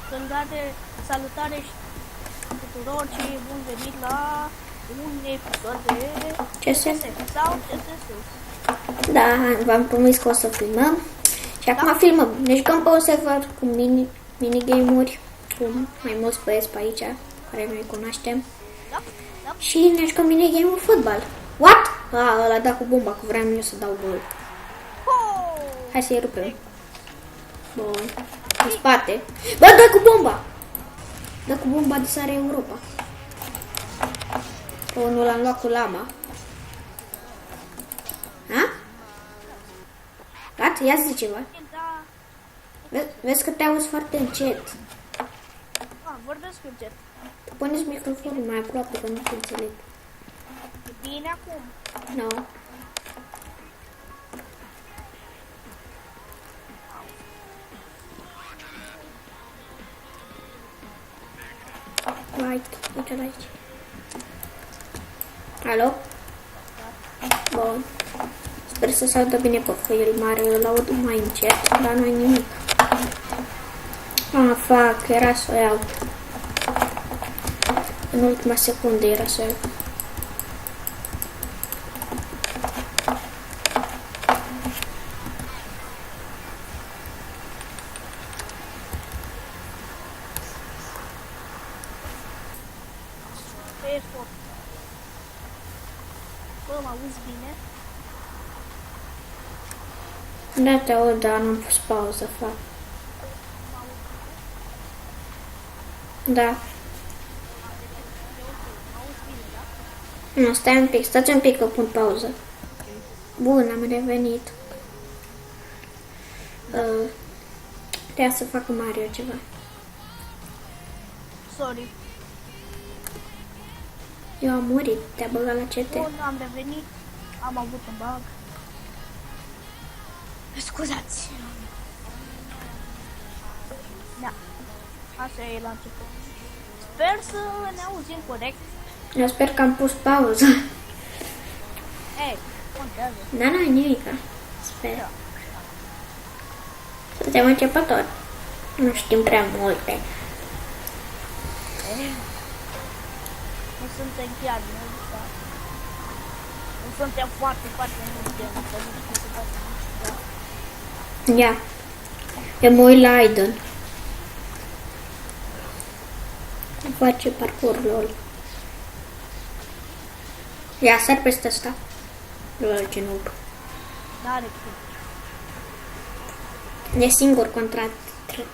Salutare tuturor și bun venit la un episod de CS sau CSS. Da, v-am promis că o să filmăm. Și acum filmăm. Ne jucăm pe un server cu minigame-uri, cu mai mulți băieți pe aici, care noi cunoaștem. Da? Și ne jucăm minigame-uri fotbal. What? Ăla da cu bomba, că vreau eu să dau gol. Hai să-i rupem. Bun. În spate. Bă, dă cu bomba! Dă cu bomba de sare Europa. Pe unul l-am luat cu lama. Ha? Gata? Ia zi ceva. Vezi că te auzi foarte încet. Vorbesc încet. Puneți microfonul mai aproape, că nu te înțeleg. E bine acum. Nu. No. Right, uite-l aici. Alo? Bun. Sper să se audă bine pe foil mare, îl aud mai încet, dar nu-i nimic. Fuck, era să o iau. În ultima secundă era să o iau. Bă, mă auzi bine? Da, te aud, dar n-am pus pauză, fac. Da. Nu, stai un pic, stați un pic că pun pauză. Bun, am revenit. Trebuia să fac Mario ceva. Sorry. Eu am murit, te-a băgat la CT. Bun, am revenit. Am avut un bug. Scuzați. Da. Asta e la început. Sper să ne auzim corect. Eu sper că am pus pauză. Ei, contează. Da, nu, nimica. Sper. Suntem începători. Nu știm prea multe. Nu suntem chiar mulți, dar nu suntem foarte, foarte mulți, că nu știu cum să facem. Ia. Eu mă uit la Aiden. Face parcurs, lol. Ia, sar peste asta. Lol, ce noob. N-are cum. E singur contra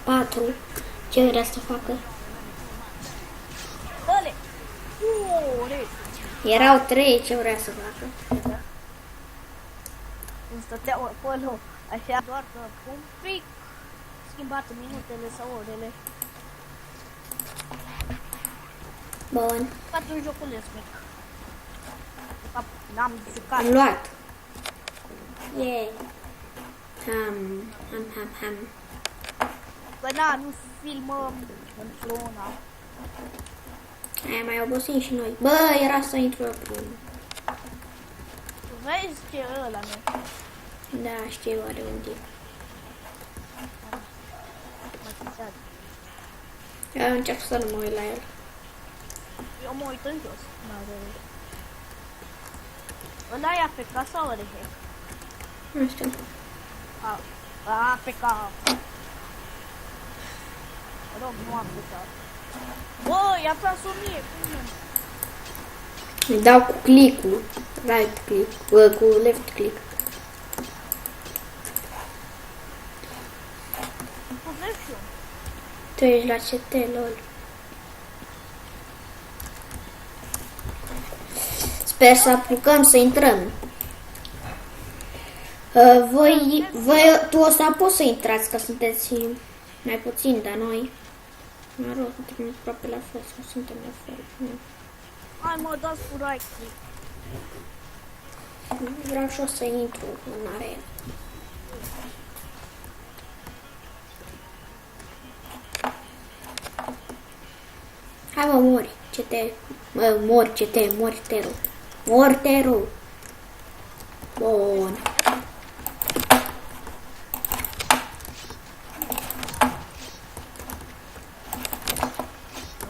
4. Ce vrea să facă? Dă-le! Erau 3, ce vrea să facă? Când stăteau acolo, așa, doar că un pic schimbate minutele sau orele. Bun. Faci un joculeț mic. De fapt, n-am jucat. Am luat. Yay. Ham. Că na, nu filmăm într-una. Aia mai obosim și noi. Bă, era să intru eu primul. Tu vezi ce e ăla, nu? Da, știu, are un tip. Eu încerc să nu mă uit la el. Eu mă uit în jos. Ăla e AFK sau are hack? Nu știu. AFK. Rog, nu AFK. Bă, i-a tras 1000. Îi dau cu click-ul. Right click. Cu left click. Aveți și eu. Tu ești la CT, lol. Sper să apucăm să intrăm. Tu o să apuci să intrați, că sunteți mai puțini, dar noi, mă rog, suntem aproape la fel, sau suntem la fel. Nu. Hai mă, dați cu right click. Vreau și o să intru în arena. Hai mă, mori, CT, mori CT, mortero. Bun.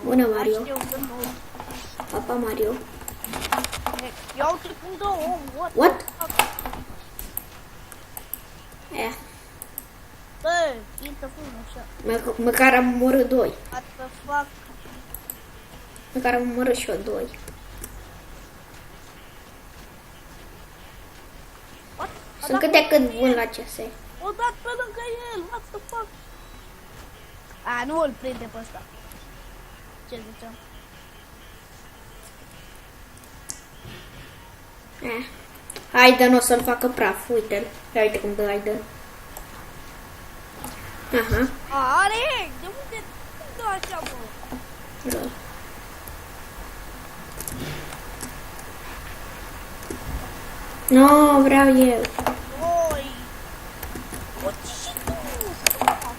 Bună, Mario. Știu că nu. Papa, Mario. Iau trecut de om. What? Bă, intră frumos așa. Măcar am omorât 2. What the fuck? Măcar am omorât și eu 2. What? Sunt câte cât bun la CS. O dat pe lângă el. What the fuck? A, nu îl prinde pe ăsta. Ce ziceam? Haide, nu o să-l facă praf, uite-l. Ia uite cum dă Haide. Aha. Are! De unde dă așa, bă? Da. Nu, vreau eu. Oi! O, și tu!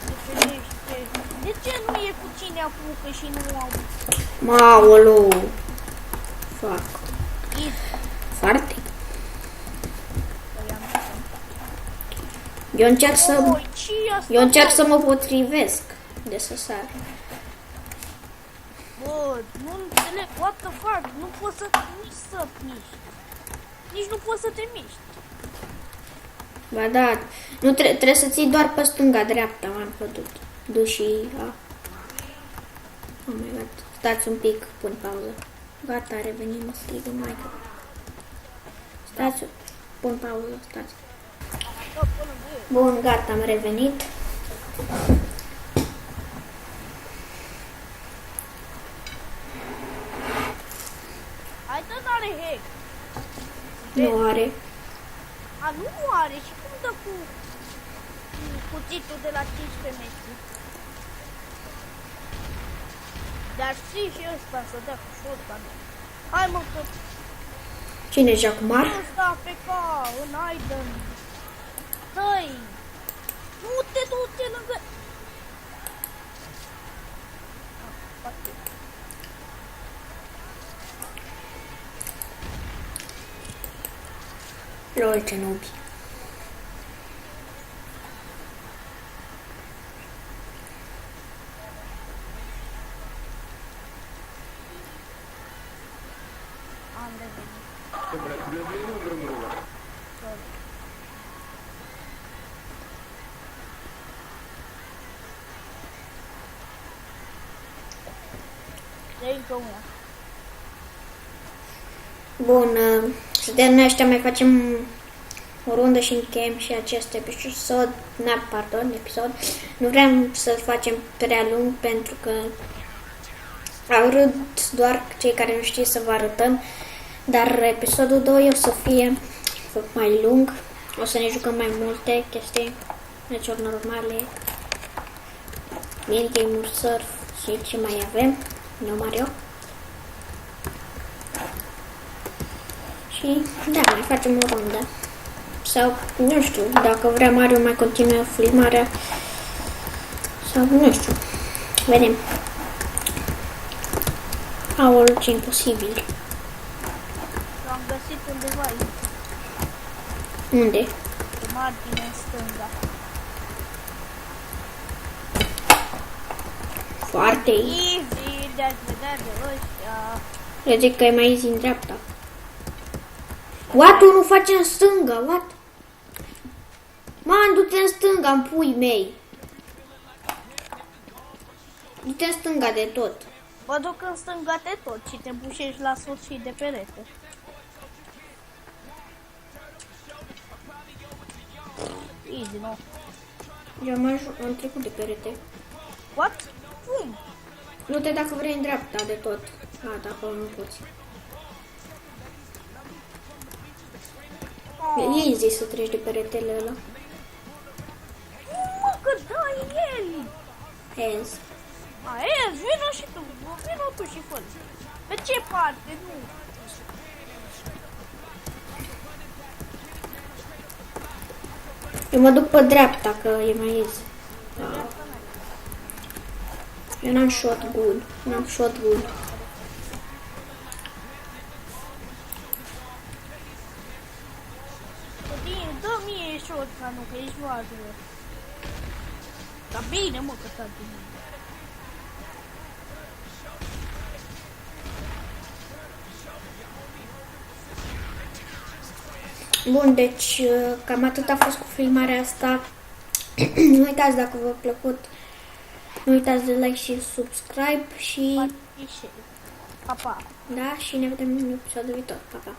Te ferește! De ce nu e cu cine apucă și nu au? Maolo. Fac. Foarte. Eu încerc să... Eu încerc să mă potrivesc de să sar. Bă, nu înțeleg, what the fuck, nu poți să nici să miști. Nici nu poți să te miști. Ba da, nu trebuie să ții doar pe stânga-dreapta, m-am putut. Du și A. Oh my god, stați un pic, pun pauză. Gata, revenim, mă strigă maică. Stați, pun pauză, stați. Bun, gata, am revenit. Hai că n-are hack. Nu are. A, nu are și cum dă cu cuțitul de la 15 metri? Dar știi și ăsta să dea cu shotgun. Hai mă că... Cine e Jacumar? Ăsta pe ca, în Aiden. Stai! Du-te lângă... Lol, ce nubi. Am revenit. De încă una. Bun, suntem noi ăștia, mai facem o rundă și încheiem și acest episod. Episod. Nu vrem să-l facem prea lung pentru că au râd doar cei care nu știu să vă arătăm. Dar episodul 2 o să fie mai lung. O să ne jucăm mai multe chestii, meciuri normale, minigame-uri, surf și ce mai avem. Nu, Mario. Și da, mai facem o rundă. Sau, nu știu, dacă vrea Mario mai continuă filmarea. Sau, nu știu. Vedem. Aoleu, ce imposibil. L-am găsit undeva aici. Unde? Pe margine în stânga. Foarte easy, de-ați vedea de ăștia. Eu zic că e mai easy în dreapta. What? Nu face în stânga, what? Man, du-te în stânga, în pui mei. Du-te în stânga de tot. Mă duc în stânga de tot și te bușești la sfârșit de perete. Easy, nu? Eu am trecut de perete. What? Cum? Du-te dacă vrei în dreapta de tot. A, acolo nu poți. E easy să treci de peretele ăla. Mă, că dai el! Hands. A, el, vină și tu, vină tu și fă. Pe ce parte? Nu. Eu mă duc pe dreapta, că e mai easy. Da. Eu n-am shotgun. N-am shotgun. Dă mie shotgun-ul, că ești varză. Dar bine, mă, că s-a bine. Bun, deci cam atât a fost cu filmarea asta. Nu uitați dacă v-a plăcut. Nu uitați de like și subscribe și... Pa, pa. Da, și ne vedem în episodul viitor. Pa, pa!